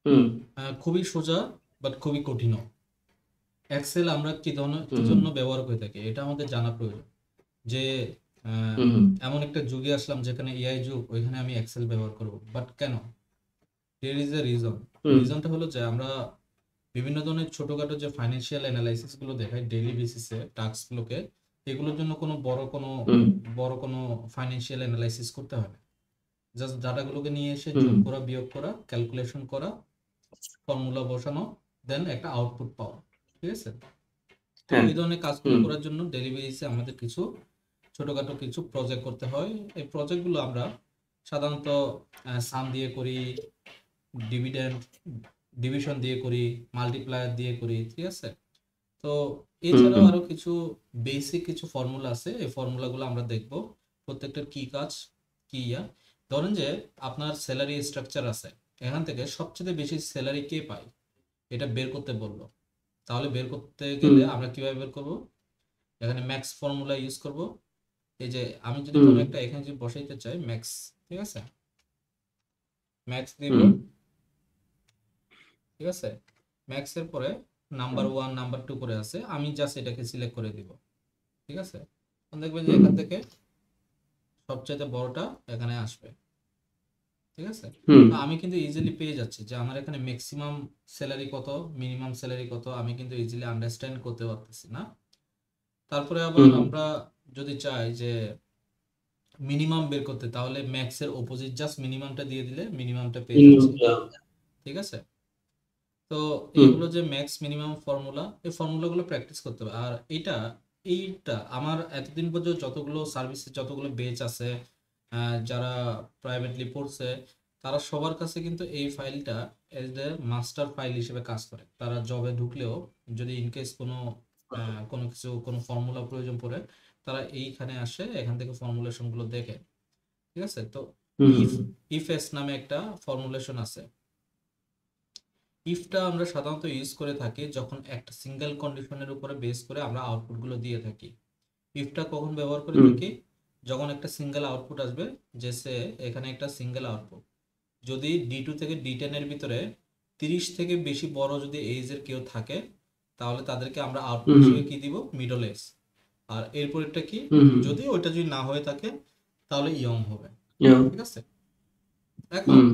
হুম খুবই সোজা বাট খুবই কঠিনও। এক্সেল আমরা কি হুম জন্য ব্যবহার করে থাকি এটা আমাদের জানা প্রয়োজন। যে আহ, হুম হুম এমন একটা যুগে আসলাম যেখানে এআই যুগ, ওইখানে আমি এক্সেল ব্যবহার করব, বাট কেন? There is a reason. হুম রিজনটা হলো যে আমরা বিভিন্ন ধরনের ছোটখাটো যে ফাইন্যান্সিয়াল অ্যানালাইসিস গুলো দেখাই ডেইলি বেসিসে টাস্ক গুলোকে, এগুলোর জন্য হুম বড় কোনো ফাইন্যান্সিয়াল অ্যানালাইসিস করতে হয় না। জাস্ট ডাটাগুলোকে নিয়ে এসে হুম যোগ করা, বিয়োগ করা, ক্যালকুলেশন করা, ফর্মুলা বসানো, দেন একটা আউটপুট পাওয়া। ঠিক আছে? তো হ্যাঁ এই ধরনের কাজগুলো হুম করার জন্য ডেইলি বেসিসে আমাদের কিছু ছোটখাটো কিছু প্রজেক্ট করতে হয়। এই প্রজেক্টগুলো আমরা সাধারণত সাম দিয়ে করি, ডিভিডেন্ড ডিভিশন দিয়ে করি, মাল্টিপ্লায়ার দিয়ে করি। ঠিক আছে? তো হুম এছাড়াও হুম আরো কিছু বেসিক কিছু ফর্মুলা আছে, এই ফর্মুলাগুলো আমরা দেখব প্রত্যেকটার কি কাজ, কি ইয়া। ধরেন যে আপনার স্যালারি স্ট্রাকচার আছে, এখান থেকে সবচেয়ে বেশি স্যালারি কে পায় এটা বের করতে বললো। তাহলে বের করতে হুম গেলে আমরা কিভাবে বের করব? এখানে ম্যাক্স ফর্মুলা ইউজ করব। এই যে আমি যদি হুম কোনো একটা এখানে যদি বসাইতে চাই ম্যাক্স, ঠিক আছে, ম্যাক্স দিব। হুম ঠিক আছে? ম্যাক্স এর পরে নাম্বার ওয়ান নাম্বার টু করে আছে, আমি জাস্ট এটাকে সিলেক্ট করে দিব। ঠিক আছে? তখন দেখবেন যে হুম এখান থেকে সবচাইতে বড়টা এখানে আসবে। ঠিক আছে? হুম তো আমি কিন্তু ইজিলি পেয়ে যাচ্ছি যে আমার এখানে ম্যাক্সিমাম স্যালারি কত, মিনিমাম স্যালারি কত, আমি কিন্তু ইজিলি আন্ডারস্ট্যান্ড করতে পারতেছি না। তারপরে আবার হুম আমরা যদি চাই যে মিনিমাম বের করতে, তাহলে ম্যাক্স এর অপোজিট জাস্ট মিনিমামটা দিয়ে দিলে মিনিমামটা পেয়ে যাচ্ছি। ঠিক আছে? তো এই হুম হলো যে ম্যাক্স মিনিমাম ফর্মুলা। এই ফর্মুলাগুলো প্র্যাকটিস করতে হবে। আর এইটা আমার এতদিন পর্যন্ত যতগুলো সার্ভিসে যতগুলো বেচ আছে, যারা প্রাইভেটলি পড়ছে, তারা সবার কাছে কিন্তু এই ফাইলটা এজ এ মাস্টার ফাইল হিসেবে কাজ করে। তারা জবে ঢুকলেও যদি ইনকেস কোনো কিছু কোনো ফর্মুলা প্রয়োজন পড়ে, তারা এইখানে আসে, এখান থেকে ফর্মুলেশন গুলো দেখে। ঠিক আছে? তো হুম ইফ ইফ এস নামে একটা ফর্মুলেশন আছে। ইফটা আমরা সাধারণত ইউজ করে থাকি যখন একটা সিঙ্গেল কন্ডিশনের উপরে বেস করে আমরা আউটপুটগুলো দিয়ে থাকি। ইফটা কখন ব্যবহার করে হুম থাকি? যখন একটা সিঙ্গেল আউটপুট আসবে, যে সে এখানে একটা সিঙ্গেল আউটপুট, যদি D2 থেকে D10 এর ভিতরে 30 থেকে বেশি বড় যদি এজ এর কেউ থাকে, তাহলে তাদেরকে আমরা আউটপুট হুম হিসেবে কি দিব? Middle age. আর এরপরেরটা কি? হুম যদি ওইটা যদি না হয়ে থাকে তাহলে ইয়ং হবে। হুম ঠিক আছে? এখন হুম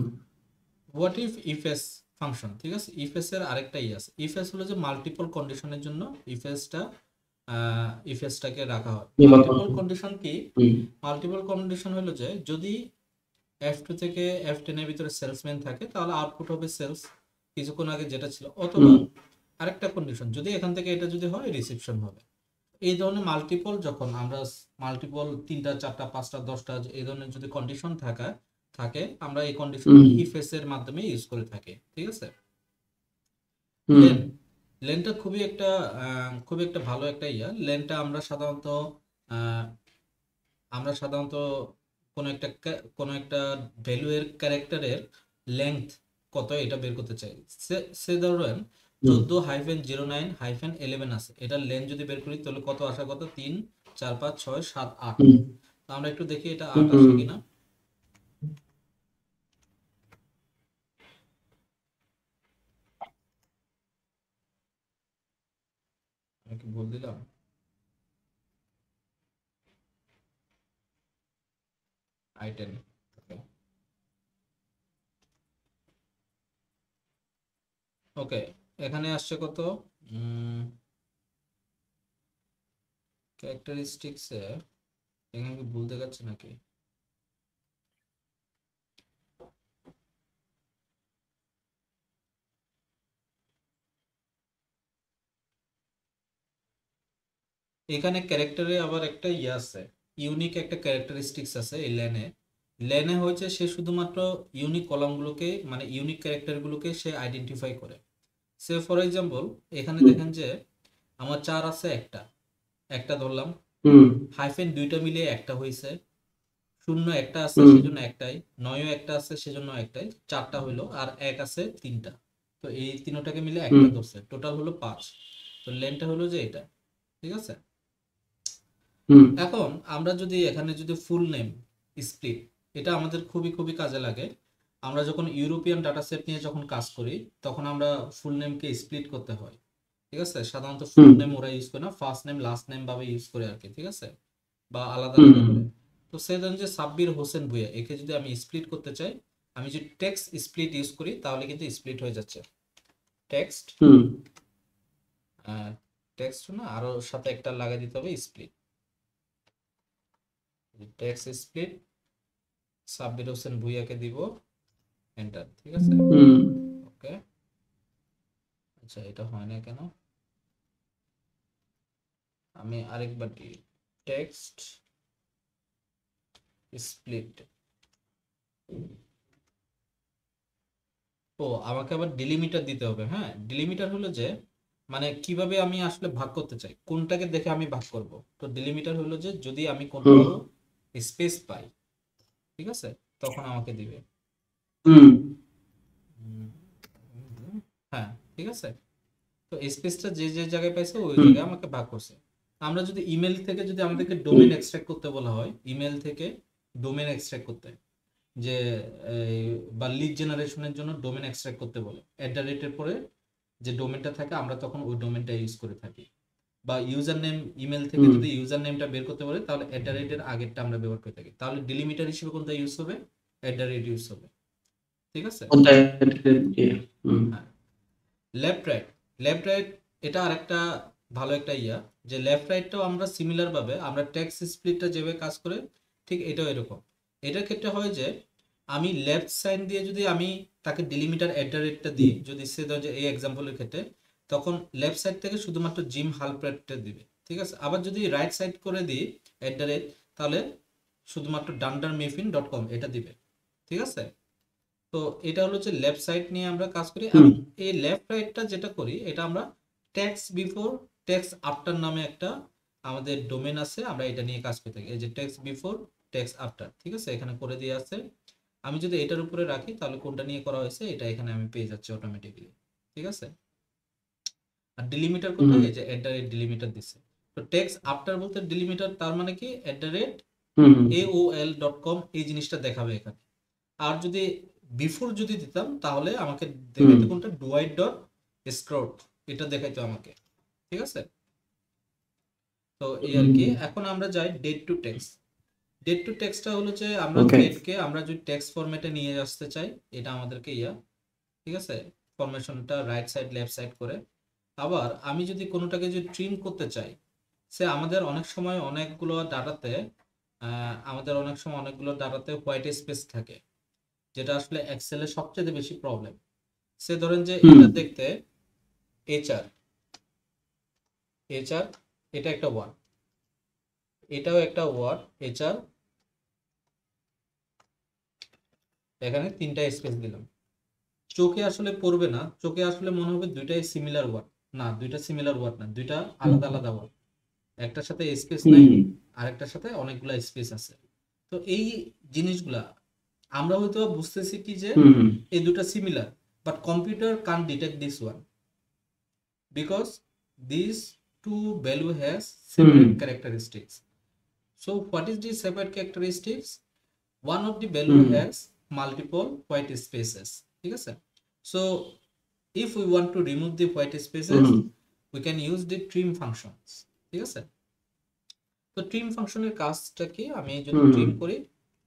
হোয়াট ইফ এস ফাংশন। ঠিক আছে? ইফ এস এর আরেকটা আছে। ইফ এস হলো যে মাল্টিপল কন্ডিশনের জন্য ইফ এসটাকে রাখা হয়। ব্যবহার মাল্টিপল করতে কন্ডিশন কি? হুম মাল্টিপল কন্ডিশন হলো যে যদি F2 থেকে F10 এর ভিতরে সেলসম্যান থাকে, তাহলে আউটপুট হবে সেলস, কিছুক্ষণ আগে যেটা ছিল। অথবা হুম আরেকটা কন্ডিশন, যদি এখান থেকে এটা যদি হয়, রিসিপশন হবে। এই ধরনের মাল্টিপল, যখন আমরা মাল্টিপল 3টা 4টা 5টা 10টা এই ধরনের যদি কন্ডিশন থাকে, আমরা এই হুম কন্ডিশনটাকে ইফ এস এর মাধ্যমে ইউজ করে থাকি। ঠিক আছে? হুম লেন লেনটা খুবই একটা ভালো একটা লেনটা আহ, আমরা সাধারণত কোনো একটা ভ্যালু এর ক্যারেক্টারের লেংথ কত এটা বের করতে চাই। সে সে ধরেন হুম 14-09-11 আছে, এটার লেন যদি বের করি তাহলে কত আসার কথা? 3 4 5 6 7 8। হুম তো আমরা একটু দেখি এটা 8 আসে হুম কিনা। আমি কি বল দিলাম? I10। ওকে, এখানে আসছে কত? ক্যারেক্টারিস্টিক্সে এখানে কি ভুল দেখাচ্ছে নাকি? এখানে ক্যারেক্টারে আবার একটা আছে, ইউনিক একটা ক্যারেক্টারিস্টিক্স আছে এই লেনে। লেনে হয়েছে সে শুধুমাত্র ইউনিক কলামগুলোকে, মানে ইউনিক ক্যারেক্টারগুলোকে সে আইডেন্টিফাই করে। সে ফর এক্সাম্পল, এখানে দেখেন যে আমার 4 আছে, একটা একটা ধরলাম, হুম হাইফেন দুইটা মিলিয়ে একটা হয়েছে, শূন্য একটা আছে হুম সেজন্য একটাই, নয়ও একটা আছে সেজন্য একটাই, চারটা হইলো, আর এক আছে তিনটা। তো এই তিনটাকে মিলে হুম একটা ধরছে, টোটাল হলো 5। তো লেনটা হলো যে এটা। ঠিক আছে? হুম এখন আমরা যদি এখানে যদি ফুল নেম স্প্লিট, এটা আমাদের খুবই খুবই কাজে লাগে। আমরা যখন ইউরোপিয়ান ডাটা সেট নিয়ে যখন কাজ করি তখন আমরা ফুল নেমকে স্প্লিট করতে হয়, ঠিক আছে। সাধারণত ফুল নেম ওরা ইউজ করে না, ফার্স্ট নেম লাস্ট নেম ভাবে ইউজ করে আর কি, ঠিক আছে, বা আলাদা আলাদা করে। তো সে ধরেন যে সাব্বির হোসেন ভুঁইয়া, একে যদি আমি স্প্লিট করতে চাই, আমি যদি টেক্সট স্প্লিট ইউজ করি তাহলে কিন্তু স্প্লিট হয়ে যাচ্ছে। টেক্সট টেক্সট না, আরো সাথে একটা লাগাই দিতে হবে split, text split Sabbir Hossain ভুঁইয়াকে দিব, এন্টার, ঠিক আছে। ওকে, আচ্ছা এটা হয় না কেন, আমি আরেকবার দিই, টেক্সট স্প্লিট। ও আমাকে আবার ডিলিমিটার দিতে হবে। হ্যাঁ, ডিলিমিটার হলো যে মানে কিভাবে আমি আসলে ভাগ করতে চাই, কোনটাকে দেখে আমি ভাগ করব। তো ডিলিমিটার হলো যে যদি আমি কোনটাও স্পেস পাই, ঠিক আছে, তখন আমাকে দিবে। হ্যাঁ, ঠিক আছে। তো স্পেসটা যে যে জায়গায় পাইছে ওই জায়গায় আমাকে ভাগ করছে। আমরা যদি ইমেল থেকে যদি আমাদেরকে ডোমেন এক্সট্রাক্ট করতে বলা হয়, ইমেল থেকে ডোমেন এক্সট্রাক্ট করতে, যে বা লিড জেনারেশনের জন্য ডোমেন এক্সট্রাক্ট করতে বলে, @এর পরে যে ডোমেনটা থাকে আমরা তখন ওই ডোমেনটা ইউজ করে থাকি। বা ইউজার নেম, ইমেল থেকে যদি ইউজার নেমটা বের করতে বলে তাহলে @এর আগেরটা আমরা ব্যবহার করে থাকি। তাহলে ডিলিমিটার হিসেবে কোনটা ইউজ হবে, @, ইউজ হবে, ঠিক আছে। হ্যাঁ, লেফট রাইট, লেফট রাইট এটা আরেকটা ভালো একটা ইয়া, যে লেফট রাইটটাও আমরা সিমিলার ভাবে আমরা টেক্সট স্প্লিটটা যেভাবে কাজ করে ঠিক এটাও এরকম। এটার ক্ষেত্রে হয় যে আমি লেফট সাইড দিয়ে যদি আমি তাকে ডিলিমিটার @টা দিই, যদি সে ধর যে এই এক্সাম্পলের ক্ষেত্রে, তখন লেফট সাইড থেকে শুধুমাত্র জিম হালপ্রেটটা দিবে, ঠিক আছে। আবার যদি রাইট সাইড করে দিই @, তাহলে শুধুমাত্র dundermiffin.com এটা দিবে, ঠিক আছে। তো এটা হলো যে লেফট সাইড নিয়ে আমরা কাজ করি। এবং এই লেফট রাইটটা যেটা করি এটা আমরা টেক্সট বিফোর টেক্সট আফটার নামে একটা আমাদের ডোমেন আছে, আমরা এটা নিয়ে কাজ করে থাকি। এই যে টেক্সট বিফোর টেক্সট আফটার, ঠিক আছে, এখানে করে দিয়ে আছে। আমি যদি এটার উপরে রাখি তাহলে কোনটা নিয়ে করা হয়েছে এটা এখানে আমি পেয়ে যাচ্ছি অটোমেটিক্যালি, ঠিক আছে। আর ডিলিমিটার কোথায়, এই যে @ডিলিমিটার দিছে। তো টেক্সট আফটার বলতে ডিলিমিটার, তার মানে কি @aol.com এই জিনিসটা দেখাবে এখানে। আর যদি বিফোর যদি দিতাম তাহলে আমাকে দেখাইতো কোনটা, dwight.schrute এটা দেখাইতো আমাকে, ঠিক আছে। তো এই আর কি। এখন আমরা যাই date to text. Date to টেক্সটটা হলো যে আমরা ডেটকে আমরা যদি টেক্সট ফরম্যাটে নিয়ে আসতে চাই, এটা আমাদেরকে ঠিক আছে, ফরমেশনটা রাইট সাইড লেফট সাইড করে। আবার আমি যদি কোনোটাকে যদি ট্রিম করতে চাই, সে আমাদের অনেক সময় অনেকগুলো ডাটাতে হোয়াইট স্পেস থাকে, যেটা আসলে এক্সেলে সবচেয়ে বেশি প্রবলেম। সে ধরেন যে এটা দেখতে এইচআর, এটা একটা ওয়ার্ড, এটাও একটা ওয়ার্ড এইচআর, এখানে 3টা স্পেস দিলাম। চোখে আসলে পড়বে না, চোখে আসলে মনে হবে দুইটাই সিমিলার ওয়ার্ড। না, দুইটা সিমিলার ওয়ার্ড না, দুইটা আলাদা আলাদা ওয়ার্ড। একটার সাথে স্পেস নাই, আরেকটার সাথে অনেকগুলা স্পেস আছে। তো এই জিনিসগুলা আমরা হয়তো বুঝতেছি কি যে এই দুটো সিমিলার, বাট কম্পিউটার কান detect this one because these two value has separate characteristics. So what is the separate characteristics? One of the value has multiple white spaces, ঠিক আছে। So if we want to remove the white spaces we can use the trim functions, ঠিক আছে। তো trim ফাংশনের কাজটা কি, আমি যদি ট্রিম করি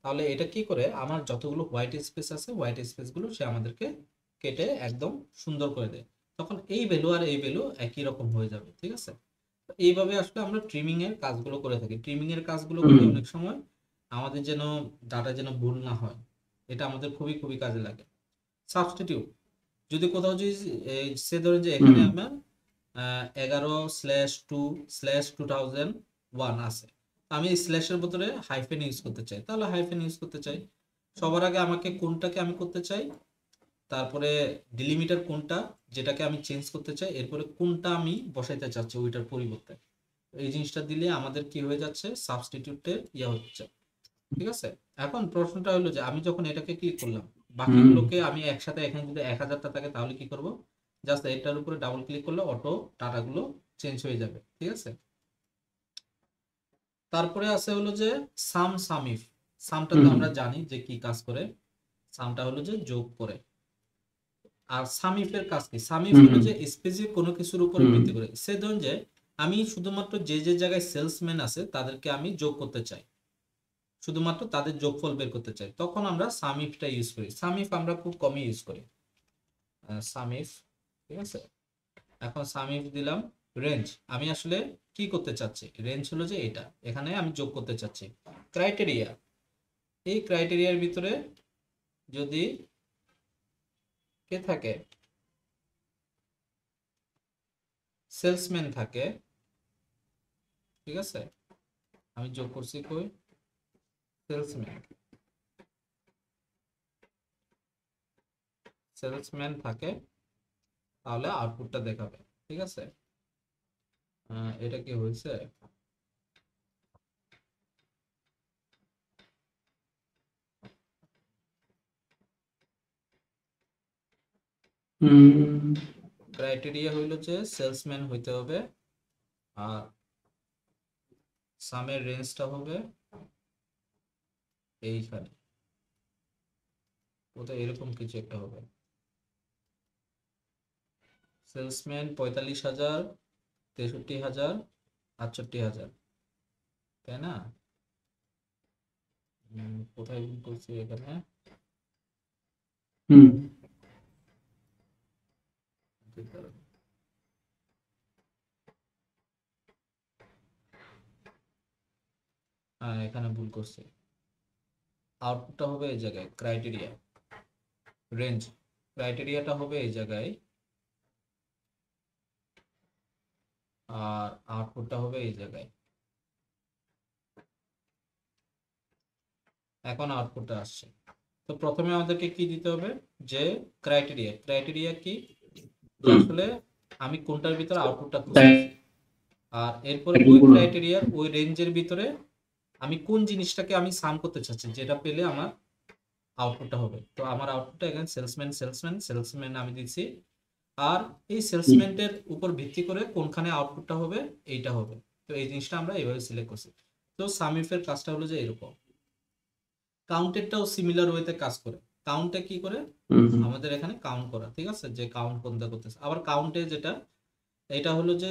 তাহলে এটা কি করে, আমার যতগুলো হোয়াইট স্পেস আছে হোয়াইট স্পেস গুলো সে আমাদেরকে কেটে একদম সুন্দর করে দেয়। তখন এই ভ্যালু আর এই ভ্যালু একই রকম হয়ে যাবে, ঠিক আছে। এইভাবে আসলে আমরা ট্রিমিং এর কাজগুলো করে থাকি। ট্রিমিং এর কাজগুলো করে অনেক সময় আমাদের যেন ডাটা যেন ভুল না হয়, এটা আমাদের খুবই খুবই কাজে লাগে। সাবস্টিটিউট, যদি কোথাও যদি সে ধরেন যে এখানে আমার 11/2/2001 আছে, আমি স্ল্যাশের বদলে হাইফেন ইউজ করতে চাই, তাহলে হাইফেন ইউজ করতে চাই। সবার আগে আমাকে কোনটাকে আমি করতে চাই, তারপরে ডিলিমিটার কোনটা যেটাকে আমি চেঞ্জ করতে চাই, এরপরে কোনটা আমি বসাইতে চাচ্ছি ওইটার পরিবর্তে। এই জিনিসটা দিলে আমাদের কি হয়ে যাচ্ছে, সাবস্টিটিউটের হচ্ছে, ঠিক আছে। এখন প্রশ্নটা হলো যে আমি যখন এটাকে ক্লিক করলাম, বাকিগুলোকে আমি একসাথে, এখানে যদি 1000টা থাকে তাহলে কি করব, জাস্ট এটার উপরে ডাবল ক্লিক করলে অটো ডাটাগুলো চেঞ্জ হয়ে যাবে, ঠিক আছে। তারপরে আছে হলো যে সাম সামিফ। সামটা তো আমরা জানি যে কি কাজ করে। সামটা হলো যে যোগ করে। আর সাম ইফের কাজ কি? সাম ইফ হলো যে স্পেসিফিক কোনো কিছুর উপর ভিত্তি করে। সে ধরুন যে আমি শুধুমাত্র যে যে জায়গায় সেলসম্যান আছে তাদেরকে আমি যোগ করতে চাই, শুধুমাত্র তাদের যোগফল বের করতে চাই, তখন আমরা সাম ইফটা ইউজ করি। সাম ইফ আমরা খুব কমই ইউজ করি। সাম ইফ, ঠিক আছে। এখন সাম ইফ দিলাম। রেঞ্জ, আমি আসলে কি করতে চাচ্ছি, রেঞ্জ হলো যে এটা, এখানে আমি যোগ করতে চাচ্ছি। ক্রাইটেরিয়া, এই ক্রাইটেরিয়ার ভিতরে যদি কে থাকে, সেলসম্যান থাকে, ঠিক আছে, আমি যোগ করছি কই, সেলসম্যান, সেলসম্যান থাকে, তাহলে আউটপুটটা দেখাবে, ঠিক আছে। এটা কি হয়েছে? ক্রাইটেরিয়া হইল যে সেলসম্যান হইতে হবে, আর সামের রেঞ্জটা হবে এইখানে, কোথায় এরকম কিছু একটা হবে। সেলসম্যান 45,000, 63,000, 68,000, তাই না? কোথায় ভুল করছি এখানে? এখানে ভুল করছি। আউটপুটটা হবে এই জায়গায়, ক্রাইটেরিয়া রেঞ্জ, ক্রাইটেরিয়াটা হবে এই জায়গায়, আর আউটপুটটা হবে এই জায়গায়। এখন আউটপুটটা আসছে। তো প্রথমে আমাদেরকে কি দিতে হবে, যে ক্রাইটেরিয়া, ক্রাইটেরিয়া কি, যে আসলে আমি কোনটার ভিতরে আউটপুটটা খুঁজতেছি, আর এরপরে ওই ক্রাইটেরিয়ার ওই রেঞ্জের ভিতরে আমি কোন জিনিসটাকে আমি সাম করতে চাচ্ছি, যেটা পেলে আমার আউটপুটটা হবে। তো আমার আউটপুটটা এখানে সেলসম্যান সেলসম্যান সেলসম্যান আমি দিচ্ছি, আর এই সেলসম্যানের উপর ভিত্তি করে কোনখানে আউটপুটটা হবে এইটা হবে। তো এই জিনিসটা আমরা এইভাবে সিলেক্ট করছি। তো সাম ইফের কাজটা হলো যে এরকম। কাউন্টেরটাও সিমিলার ওয়েতে কাজ করে। কাউন্টে কি করে, আমাদের এখানে কাউন্ট করা, ঠিক আছে, যে কাউন্ট কোনটা করতেছে। আবার কাউন্টে যেটা, এটা হলো যে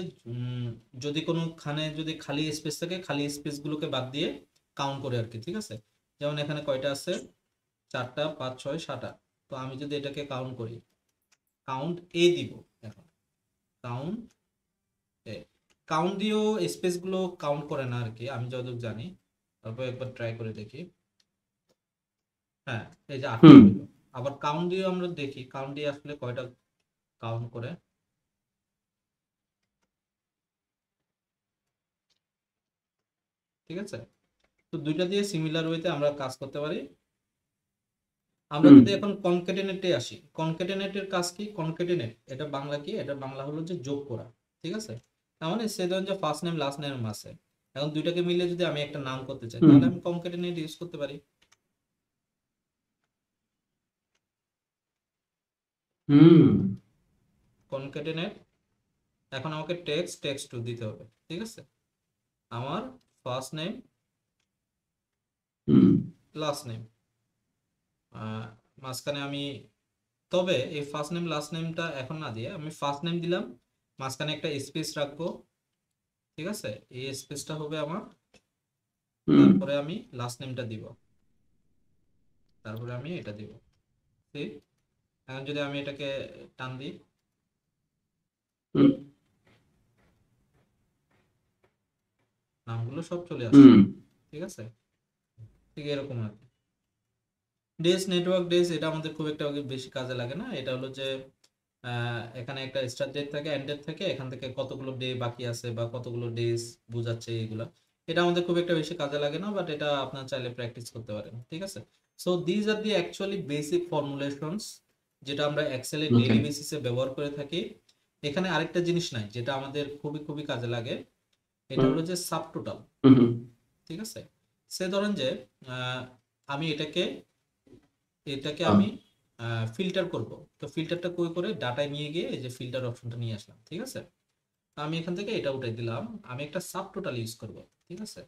যদি কোনোখানে যদি খালি স্পেস থাকে, খালি স্পেস গুলোকে বাদ দিয়ে কাউন্ট করে আর কি, ঠিক আছে। যেমন এখানে কয়টা আছে, 4টা 5 6 7টা। তো আমি যদি এটাকে কাউন্ট করি, কাউন্ট এ দিব, এখন কাউন্ট এ, কাউন্ট দিয়েও স্পেস গুলো কাউন্ট করে না আর কি, আমি যতদূর জানি। তারপর একবার ট্রাই করে দেখি। হ্যাঁ, এই যে 8টা হইলো। আবার কাউন্ট দিয়ে আমরা দেখি, কাউন্ট দিয়ে আসলে কয়টা কাউন্ট করে। ঠিক আছে, তো দুইটা দিয়ে সিমিলার ওয়েতে আমরা কাজ করতে পারি। আমরা যদি এখন কনক্যাটেনেটে আসি, কনক্যাটেনেটের কাজ কি, কনক্যাটেনেট এটা বাংলা কি, এটা বাংলা হলো যে যোগ করা, ঠিক আছে। তার মানে সে ধরুন যে ফার্স্ট নেম লাস্ট নেম আছে, এখন দুইটাকে মিলে যদি আমি একটা নাম করতে চাই, তাহলে আমি কনক্যাটেনেট ইউজ করতে পারি। কনক্যাটেনেট, এখন আমাকে টেক্সট টেক্সট টু দিতে হবে, ঠিক আছে। আমার ফার্স্ট নেম লাস্ট নেম, মাঝখানে আমি, তবে এই ফার্স্ট নেম লাস্ট নেমটা এখন না দিয়ে আমি ফার্স্ট নেম দিলাম, মাঝখানে একটা স্পেস রাখবো, ঠিক আছে। এই স্পেসটা হবে আমার, তারপরে আমি লাস্ট নেমটা দিব, তারপরে আমি এটা দিব, ঠিক। এখন যদি আমি এটাকে টান দিই, নামগুলো সব চলে আসছে, ঠিক আছে। ঠিক এরকম আর কি। ডেস, নেটওয়ার্ক ডেস, এটা আমাদের খুব একটা বেশি কাজে লাগে না। এটা হলো যে এখানে একটা স্টার্ট ডেট থাকে, এন্ড ডেট থাকে, এখান থেকে কতগুলো ডে বাকি আছে বা কতগুলো ডেজ বোঝাচ্ছে এগুলা। এটা আমাদের খুব একটা বেশি কাজে লাগে না, বাট এটা আপনার চাইলে প্র্যাকটিস করতে পারেন, ঠিক আছে। So these are the actually basic ফর্মুলেশনস, যেটা আমরা এক্সেলে ডেইলি বেসিসে ব্যবহার করে থাকি। এখানে আরেকটা জিনিস নাই যেটা আমাদের খুবই খুবই কাজে লাগে, এটা হলো যে সাবটোটাল, ঠিক আছে। সে ধরেন যে আমি এটাকে এটাকে আমি ফিল্টার করব। তো ফিল্টারটা কই করে ডাটায় নিয়ে গিয়ে এই যে ফিল্টার অপশনটা নিয়ে আসলাম, ঠিক আছে। আমি এখান থেকে এটা উঠাই দিলাম, আমি একটা সাব টোটাল ইউজ করব, ঠিক আছে।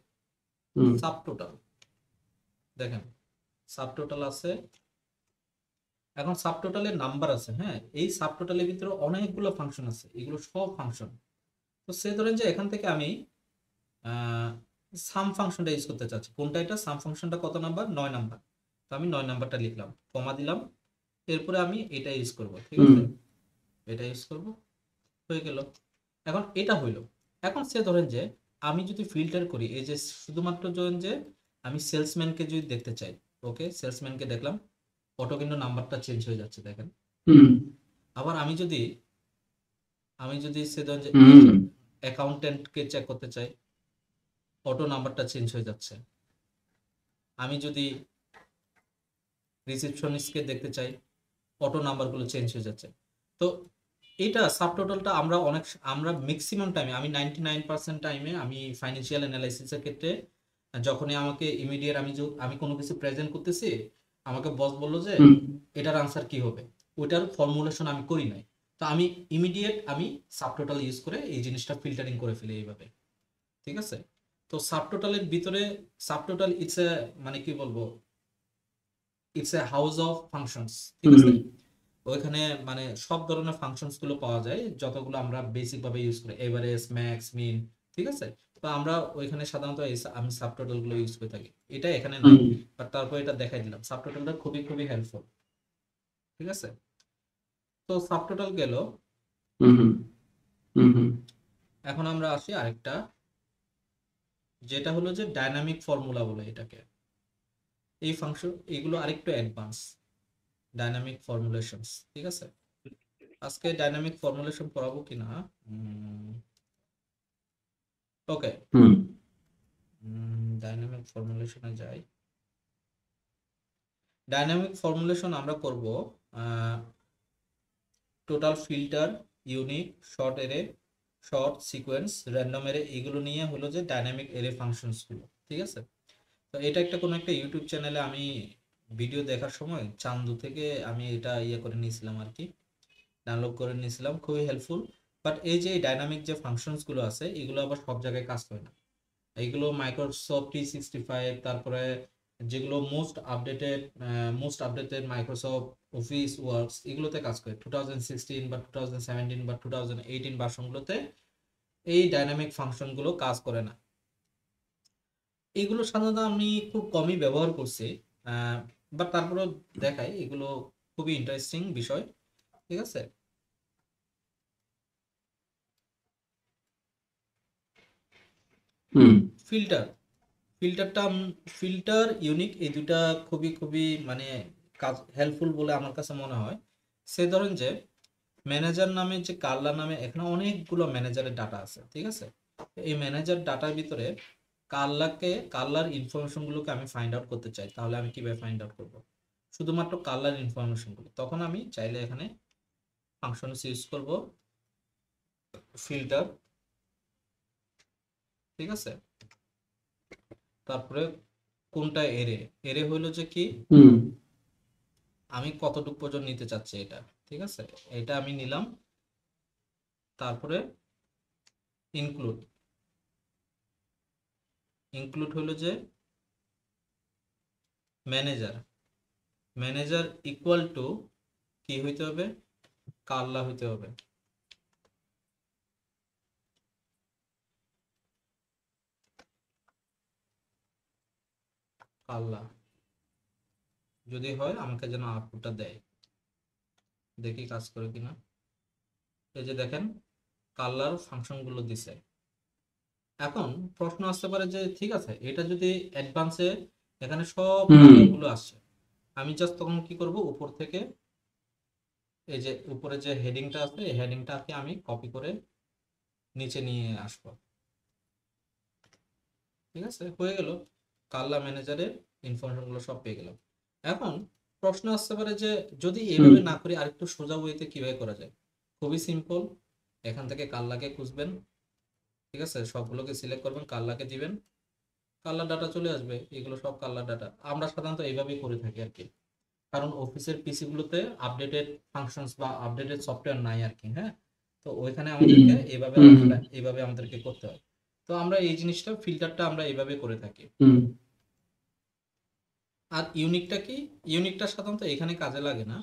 সাব টোটাল, দেখেন সাব টোটাল আছে, এখন সাবটোটালের নাম্বার আছে, হ্যাঁ, এই সাবটোটালের ভিতরে অনেকগুলো ফাংশন আছে, এগুলো সব ফাংশন। তো সে ধরেন যে এখান থেকে আমি সাম ফাংশনটা ইউজ করতে চাচ্ছি। কোনটা? এটা সাম ফাংশনটা কত নাম্বার? 9 নাম্বার। তো আমি 9 নাম্বারটা লিখলাম, কমা দিলাম, এরপরে আমি এটা ইউজ করব, ঠিক আছে, এটা ইউজ করব, হয়ে গেল। এখন এটা হইলো। এখন সে ধরেন যে আমি যদি ফিল্টার করি, এই যে শুধুমাত্র ধরেন যে আমি সেলসম্যানকে যদি দেখতে চাই, ওকে, সেলসম্যানকে দেখলাম, অটো কিন্তু নাম্বারটা চেঞ্জ হয়ে যাচ্ছে, দেখেন। আবার আমি যদি সে ধরেন যে অ্যাকাউন্টেন্টকে চেক করতে চাই, অটো নাম্বারটা চেঞ্জ হয়ে যাচ্ছে। আমি যদি রিসেপশনিস্টকে দেখতে চাই, অটো নাম্বারগুলো চেঞ্জ হয়ে যাচ্ছে। তো এটা সাবটোটালটা আমরা ম্যাক্সিমাম টাইমে, আমি 99% টাইমে আমি ফাইন্যান্সিয়াল অ্যানালাইসিসের ক্ষেত্রে যখনই আমাকে ইমিডিয়েট আমি কোনো কিছু প্রেজেন্ট করতেছি, আমাকে বস বললো যে এটার আনসার কি হবে, ওইটার ফর্মুলেশন আমি করি নাই, তো আমি ইমিডিয়েট আমি সাবটোটাল ইউজ করে এই জিনিসটা ফিল্টারিং করে ফেলি এইভাবে, ঠিক আছে। তো সাবটোটালের ভিতরে সাবটোটাল ইটস এ, মানে কি বলবো, it's a house of functions, ঠিক আছে। ওইখানে মানে সব ধরনের ফাংশনস গুলো পাওয়া যায়, যতগুলো আমরা বেসিক ভাবে ইউজ করি, এভারেজ, ম্যাক্স, মিন, ঠিক আছে। তো আমরা ওইখানে সাধারণত আমি সাবটোটাল গুলো ইউজ করে থাকি, এটা এখানে নাই, বাট তারপর এটা দেখাই দিলাম। সাবটোটালটা খুবই খুবই হেল্পফুল, ঠিক আছে। তো সাবটোটাল গেল। এখন আমরা আসি আরেকটা, যেটা হলো যে ডাইনামিক ফর্মুলা বলে এটাকে। এই ফাংশন এগুলো আরেকটু অ্যাডভান্স, ডাইনামিক ফর্মুলেশনস, ঠিক আছে। আজকে ডাইনামিক ফর্মুলেশন পড়াবো কিনা, ওকে, ডাইনামিক ফর্মুলেশনে যাই। ডাইনামিক ফর্মুলেশন আমরা করব টোটাল ফিল্টার, ইউনিক, শর্ট এরে, শর্ট সিকোয়েন্স, র্যান্ডম এরে, এগুলো নিয়ে হলো যে ডাইনামিক এরে ফাংশনস গুলো, ঠিক আছে। তো এটা একটা কোনো একটা ইউটিউব চ্যানেলে আমি ভিডিও দেখার সময় চান্দু থেকে আমি এটা ইয়ে করে নিয়েছিলাম আর কি, ডাউনলোড করে নিয়েছিলাম, খুবই হেল্পফুল। বাট এই যে ডাইনামিক যে ফাংশনস গুলো আছে, এগুলো আবার সব জায়গায় কাজ করে না। এইগুলো মাইক্রোসফট 365, তারপরে যেগুলো most updated Microsoft office works, এগুলোতে কাজ করে 2016 বা 2017 বা 2018 ভার্সনগুলোতে এই ডাইনামিক ফাংশনগুলো কাজ করে না। এগুলো সাধারণত আমি খুব কমই ব্যবহার করছি, বাট তারপরেও দেখাই, এগুলো খুবই ইন্টারেস্টিং বিষয়, ঠিক আছে। ফিল্টার, ফিল্টার ইউনিক, এই দুটা খুবই খুবই মানে কাজ হেল্পফুল বলে আমার কাছে মনে হয়। সে ধরেন যে ম্যানেজার নামে যে কার্লা নামে এখানে অনেকগুলো ম্যানেজারের ডাটা আছে, ঠিক আছে। এই ম্যানেজার ডাটার ভিতরে কার্লার ইনফরমেশন গুলোকে আমি ফাইন্ড আউট করতে চাই, তাহলে আমি কিভাবে ফাইন্ড আউট করব? শুধুমাত্র কার্লার ইনফরমেশন গুলো, তখন আমি চাইলে এখানে ফাংশন ইউজ করব ফিল্টার, ঠিক আছে। তারপরে কোনটা এরে, এরে হইলো যে কি আমি কতটুকু পর্যন্ত নিতে চাচ্ছি এটা, ঠিক আছে, এটা আমি নিলাম। তারপরে ইনক্লুড, ইনক্লুড হলো যে ম্যানেজার, ম্যানেজার ইকুয়াল টু কি হইতে হবে? কার্লা হইতে হবে। কার্লা যদি হয় আমাকে যেন আউটপুটটা দেয়, দেখি কাজ করে কিনা। এই যে দেখেন কার্লার ফাংশন গুলো দিছে। এখন প্রশ্ন আসতে পারে যে ঠিক আছে, এটা যদি অ্যাডভান্সে এখানে সব গুলো আসছে, আমি জাস্ট তখন কি করব, উপর থেকে এই যে উপরে যে হেডিংটা আছে, এই হেডিংটাকে আমি কপি করে নিচে নিয়ে আসবো, ঠিক আছে, হয়ে গেল। কার্লা ম্যানেজারের ইনফরমেশন গুলো সব পেয়ে গেলাম। এখন প্রশ্ন আসতে পারে যে যদি এভাবে না করি আরেকটু সোজা ওয়েতে কিভাবে করা যায়? খুবই সিম্পল, এখান থেকে কার্লাকে খুঁজবেন, ঠিক আছে, সবগুলোকে সিলেক্ট করবেন, কার্লাকে দিবেন, কার্লার ডাটা চলে আসবে। এগুলো সব কার্লার ডাটা, আমরা সাধারণত এইভাবেই করে থাকি আর কি, কারণ অফিসের পিসি গুলোতে আপডেটেড ফাংশনস বা আপডেটেড সফটওয়্যার নাই আর কি, হ্যাঁ। তো ওইখানে আমাদেরকে এইভাবে আমাদেরকে করতে হয়। তো আমরা এই জিনিসটা ফিল্টারটা আমরা এইভাবে করে থাকি। আর ইউনিকটা কি? ইউনিকটা সাধারণত এখানে কাজে লাগে না,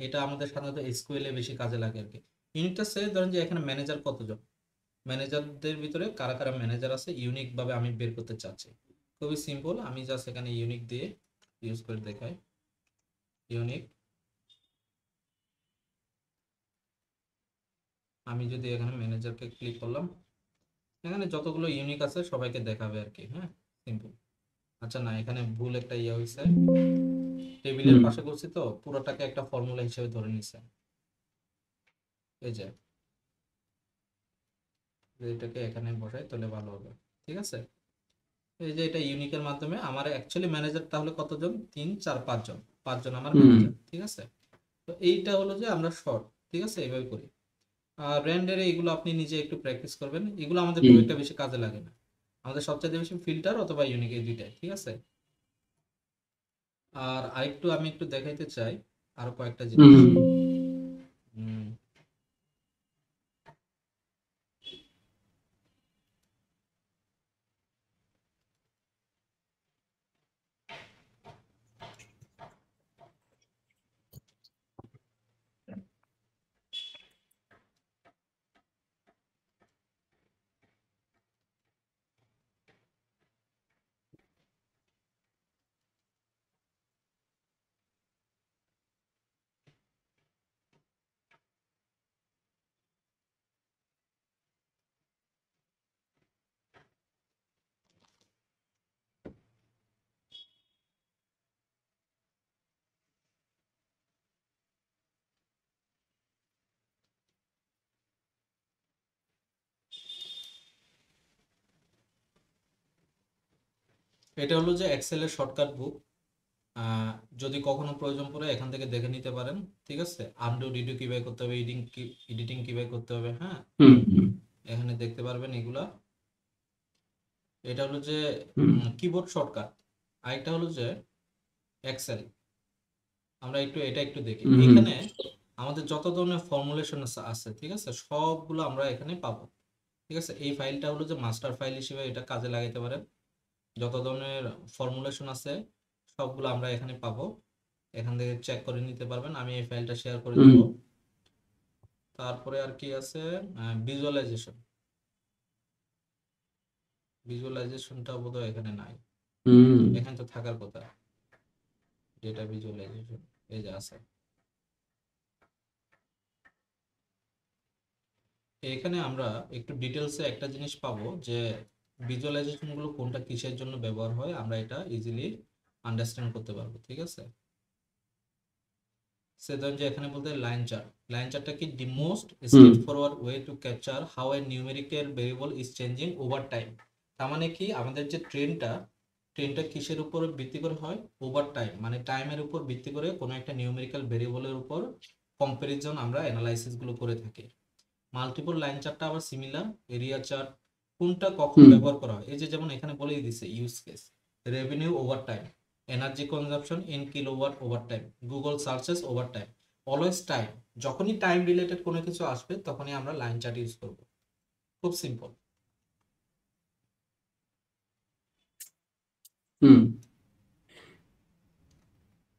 এটা আমাদের সাধারণত এসকিউএল এ বেশি কাজে লাগে আর কি। ইউনিকটা সে ধরেন যে এখানে ম্যানেজার কতজন, ম্যানেজারদের ভিতরে কারা কারা ম্যানেজার আছে ইউনিক ভাবে আমি বের করতে চাচ্ছি। খুবই সিম্পল, আমি জাস্ট এখানে ইউনিক দিয়ে ইউজ করে দেখাই। ইউনিক, আমি যদি এখানে ম্যানেজারকে ক্লিক করলাম, এখানে যতগুলো ইউনিক আছে সবাইকে দেখাবে আর কি। হ্যাঁ, সিম্পল। আচ্ছা না, এখানে ভুল একটা ইয়ে হয়েছে, টেবিলের হুম পাশে করছি তো পুরোটাকে একটা ফর্মুলা হিসেবে ধরে নিছে। এই যে যদি এটাকে এখানে বসাই তাহলে ভালো হবে। ঠিক আছে, এই যে এটা ইউনিকের মাধ্যমে আমার অ্যাকচুয়ালি ম্যানেজার তাহলে কতজন, 3 4 5 জন, 5 জন আমার হুম ম্যানেজার। ঠিক আছে, তো এইটা হলো যে আমরা শর্ট। ঠিক আছে, এইভাবে করি। আর র্যান্ডের এইগুলো আপনি নিজে একটু প্র্যাকটিস করবেন, এগুলো আমাদের খুব হুম একটা বেশি কাজে লাগে না। আমাদের সবচেয়ে বেশি ফিল্টার অথবা ইউনিক, এই দুইটাই। ঠিক আছে, আর আরেকটু আমি একটু দেখাইতে চাই আরো কয়েকটা জিনিস। হুম উম, এটা হলো যে এক্সেলের শর্টকাট বুক। আহ, যদি কখনো প্রয়োজন পড়ে এখান থেকে দেখে নিতে পারেন। ঠিক আছে, আনডু রিডু কিভাবে করতে হবে, এডিটিং কিভাবে করতে হবে। হ্যাঁ, হুম হুম এখানে দেখতে পারবেন এগুলা। এটা হলো যে হুম কিবোর্ড শর্টকাট। আরেকটা হলো যে এক্সেল। আমরা এটা একটু দেখি। হুম এখানে আমাদের যত ধরনের ফর্মুলেশন আছে, ঠিক আছে, সবগুলো আমরা এখানে পাবো। ঠিক আছে, এই ফাইলটা হলো যে মাস্টার ফাইল হিসেবে এটা কাজে লাগাতে পারেন। যত ধরনের ফর্মুলেশন আছে সবগুলো আমরা এখানে পাবো, এখান থেকে চেক করে নিতে পারবেন। আমি এই ফাইলটা শেয়ার করে দিব। হুম তারপরে আর কি আছে, ভিজুয়ালাইজেশন। ভিজুয়ালাইজেশনটা বোধহয় এখানে নাই, হুম এখানে তো থাকার কথা। ডেটা ভিজুয়ালাইজেশন এই যে আছে। এখানে আমরা একটু ডিটেলসে একটা জিনিস পাবো যে ভিজুয়ালাইজেশন গুলো কোনটা কিসের জন্য ব্যবহার হয়, আমরা এটা ইজিলি আন্ডারস্ট্যান্ড করতে পারবো। ঠিক আছে, সে ধরেন যে এখানে বলতে লাইন চার্ট। লাইন চার্টটা কি the most hmm straight forward way to capture how A numerical variable is changing over time. তার মানে কি, আমাদের যে ট্রেনটা কিসের উপর ভিত্তি করে হয়, ওভার টাইম, মানে টাইমের উপর ভিত্তি করে কোনো একটা নিউমেরিক্যাল ভেরিয়েবলের উপর কম্পারিজন আমরা অ্যানালাইসিস গুলো করে থাকি। মাল্টিপল লাইন চার্টটা আবার সিমিলার। এরিয়া চার্ট কোনটা কখন হুম ব্যবহার করা হয়, এই যে যেমন এখানে বলেই দিছে use case, revenue over time, energy consumption in kilowatt over time, Google searches over time. Always time, যখনই টাইম রিলেটেড কোনো কিছু আসবে তখনই আমরা লাইন চার্ট ইউজ করব। খুব সিম্পল। হুম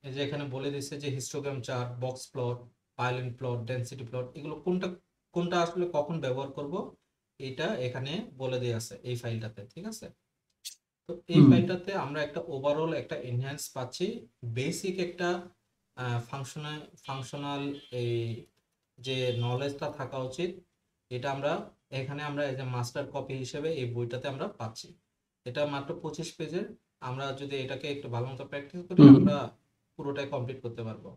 এই যে এখানে বলে দিচ্ছে যে histogram chart, box plot, pylon plot, density plot, এগুলো কোনটা কোনটা আসলে কখন ব্যবহার করব, এটা এখানে বলে দেয়া আছে এই ফাইলটাতে। ঠিক আছে, তো এই হুম ফাইলটাতে আমরা একটা ওভারঅল একটা এনহ্যান্স পাচ্ছি, বেসিক একটা ফাংশনাল ফাংশনাল এই যে নলেজটা থাকা উচিত, এটা আমরা এখানে আমরা এই যে মাস্টার কপি হিসেবে এই বইটাতে আমরা পাচ্ছি। এটা মাত্র 25 পেজের। আমরা যদি এটাকে একটু ভালো মতো প্র্যাকটিস করি হুম আমরা পুরোটাই কমপ্লিট করতে পারবো।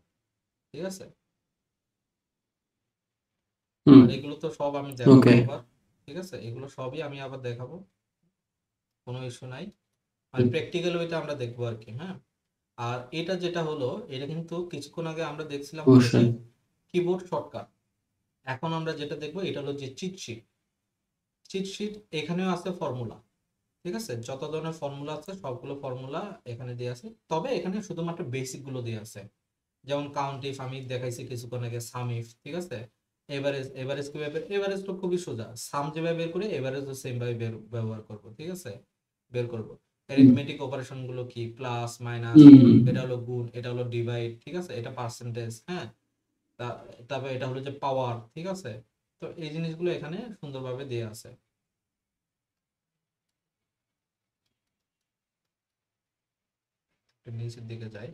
ঠিক আছে, হুম আর এগুলো তো সব আমি দেখাবো ওকে আবার। ঠিক আছে, এগুলো সবই আমি আবার দেখাবো, কোনো ইস্যু নাই। মানে প্র্যাকটিক্যাল ওইটা আমরা দেখবো আর কি। হ্যাঁ, আর এটা যেটা হলো, এটা কিন্তু কিছুক্ষণ আগে আমরা দেখছিলাম হলো যে অবশ্যই কিবোর্ড শর্টকাট। এখন আমরা যেটা দেখবো এটা হলো যে চিট শিট। চিট শিট এখানেও আছে ফর্মুলা। ঠিক আছে, যত ধরনের ফর্মুলা আছে সবগুলো ফর্মুলা এখানে দেওয়া আছে, তবে এখানে শুধুমাত্র বেসিক গুলো দেওয়া আছে। যেমন কাউন্ট ইফ আমি দেখাইছি কিছুক্ষণ আগে, সাম ইফ। ঠিক আছে, এভারেজ, এভারেজ কিভাবে, এভারেজ তো খুবই সোজা, সাম যেভাবে বের করে এভারেজ সেম ভাবে ব্যবহার করব। ঠিক আছে, বের করব। অ্যারিথমেটিক অপারেশন গুলো কি, প্লাস মাইনাস, হুম এটা হলো গুণ, এটা হলো ডিভাইড, ঠিক আছে, এটা পার্সেন্টেজ, হ্যাঁ, তারপর এটা হলো যে পাওয়ার, ঠিক আছে। তো এই জিনিসগুলো এখানে সুন্দরভাবে দেওয়া আছে। একটু নিচের দিকে যাই।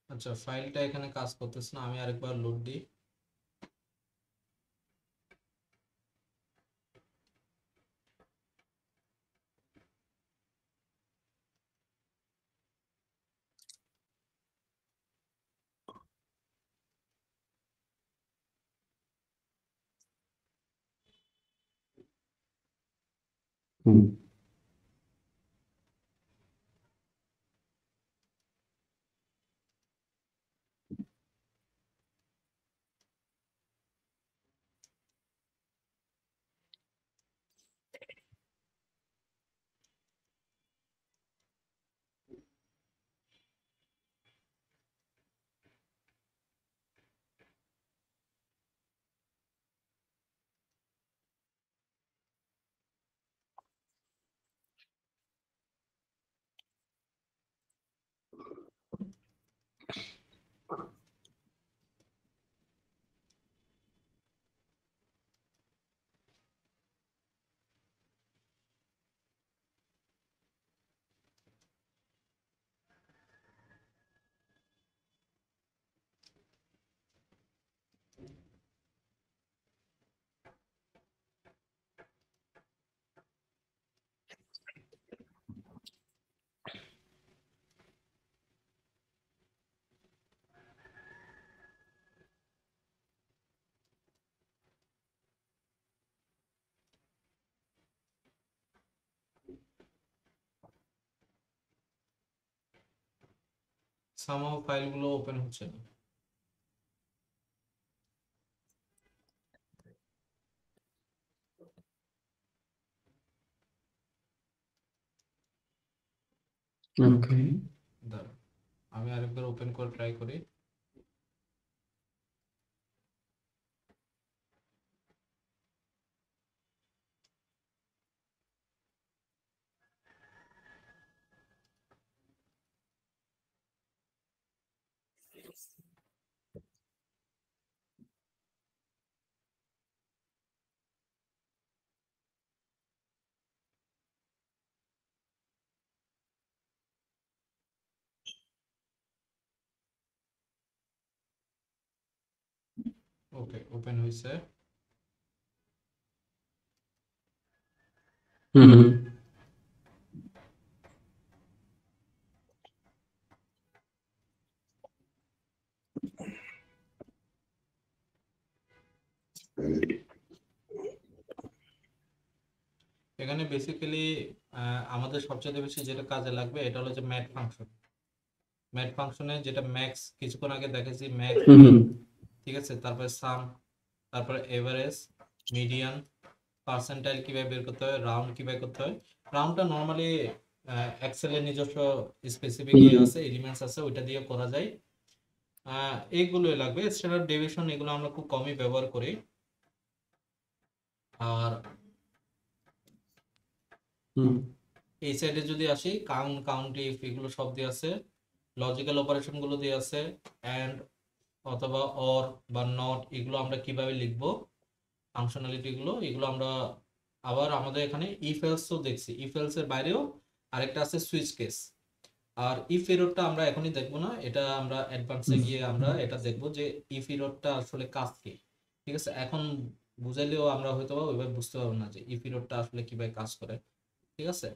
আচ্ছা, ফাইলটা এখানে কাজ করতেছে না, আমি আরেকবার লোড দিই। হুম সামহাও ফাইলগুলো ওপেন হচ্ছে না। ওকে দাঁড়ান, আমি আরেকবার ওপেন করে ট্রাই করি। ওকে, ওপেন হয়েছে। হুম হুম এখানে বেসিক্যালি আমাদের সবচেয়ে বেশি যেটা কাজে লাগবে এটা হলো যে ম্যাথ ফাংশন। ম্যাথ ফাংশনে যেটা ম্যাক্স, কিছুক্ষণ আগে দেখেছি ম্যাক্স, হুম হুম ঠিক আছে, তারপরে সাম, তারপরে এভারেজ, মিডিয়ান, পার্সেন্টাইল কিভাবে বের করতে হয়, রাউন্ড কিভাবে করতে হয়। রাউন্ডটা নর্মালি এক্সেলের নিজস্ব স্পেসিফিক হুম ইয়ে আছে, এলিমেন্টস আছে, ওইটা দিয়ে করা যায়। এইগুলোই লাগবে। স্ট্যান্ডার্ড ডেভিয়েশন এগুলো আমরা খুব কমই ব্যবহার করি। আর হুম এই সাইডে যদি আসি, কাউন্ট, কাউন্ট ইফ, এগুলো সব দিয়ে আছে, লজিক্যাল অপারেশন গুলো দিয়ে আছে, অ্যান্ড অথবা অর বা নট এগুলো আমরা কিভাবে লিখবো, ফাংশনালিটি এগুলো আমরা আবার আমাদের এখানে ইফ এলসও দেখছি। ইফ এলস এর বাইরেও আরেকটা আছে সুইচ কেস। আর ইফ এররটা আমরা এখনই দেখবো না, এটা আমরা অ্যাডভান্সে গিয়ে আমরা এটা দেখবো যে ইফ এররটা আসলে কাজ কি। ঠিক আছে, এখন বুঝাইলেও আমরা হয়তো বা ওইভাবে বুঝতে পারবো না যে ইফ এররটা আসলে কিভাবে কাজ করে। ঠিক আছে,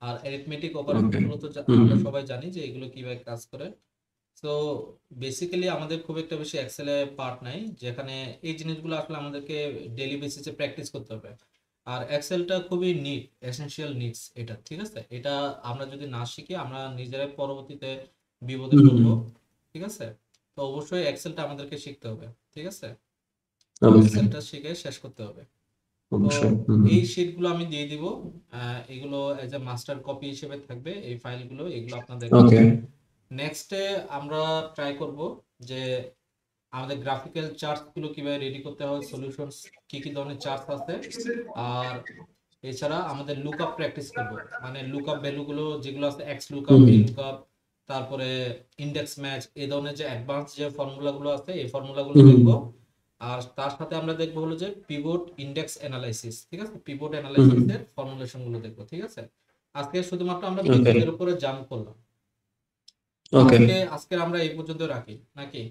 আর অ্যারিথমেটিক অপারেটর Okay. গুলো তো হুম আমরা সবাই জানি যে এগুলো কিভাবে কাজ করে। তো বেসিক্যালি আমাদের খুব একটা বেশি এক্সেলে পার্ট নাই, যেখানে এই জিনিসগুলো আসলে আমাদেরকে ডেইলি বেসিসে প্র্যাকটিস করতে হবে। আর এক্সেলটা খুবই নিড, এসেনশিয়াল নিডস এটা। ঠিক আছে, এটা আমরা যদি না শিখি আমরা নিজেরাই পরবর্তীতে বিপদে হুম পড়বো। ঠিক আছে, তো অবশ্যই এক্সেলটা আমাদেরকে শিখতে হবে। ঠিক আছে, অবশ্যই এক্সেলটা শিখে শেষ করতে হবে। তো অবশ্যই এই শিটগুলো আমি দিয়ে দিব, এগুলো এজ এ মাস্টার কপি হিসেবে থাকবে এই ফাইলগুলো, এগুলো আপনারা দেখবেন। ওকে নেক্সটে আমরা ট্রাই করব যে আমাদের গ্রাফিক্যাল চার্টস গুলো কিভাবে রেডি করতে হয়, সলিউশনস কি কি ধরনের চার্টস আছে। আর এছাড়া আমাদের লুকআপ প্র্যাকটিস করব, মানে লুকআপ ভ্যালু গুলো যেগুলো আছে, এক্স লুকআপ, হুম ভি লুকআপ, তারপরে ইন্ডেক্স ম্যাচ, এই ধরনের যে অ্যাডভান্স যে ফর্মুলা গুলো আছে এই ফর্মুলা গুলো হুম দেখব। আর তার সাথে আমরা দেখবো হলো যে পিভট ইন্ডেক্স অ্যানালাইসিস। ঠিক আছে, পিভট হুম অ্যানালাইসিস এর ফর্মুলেশন গুলো দেখবো। ঠিক আছে, আজকে শুধুমাত্র আমরা ওকে বেসিকের উপরে জাম্প করলাম। তো ওকে আজকে আমরা এই পর্যন্ত রাখি নাকি?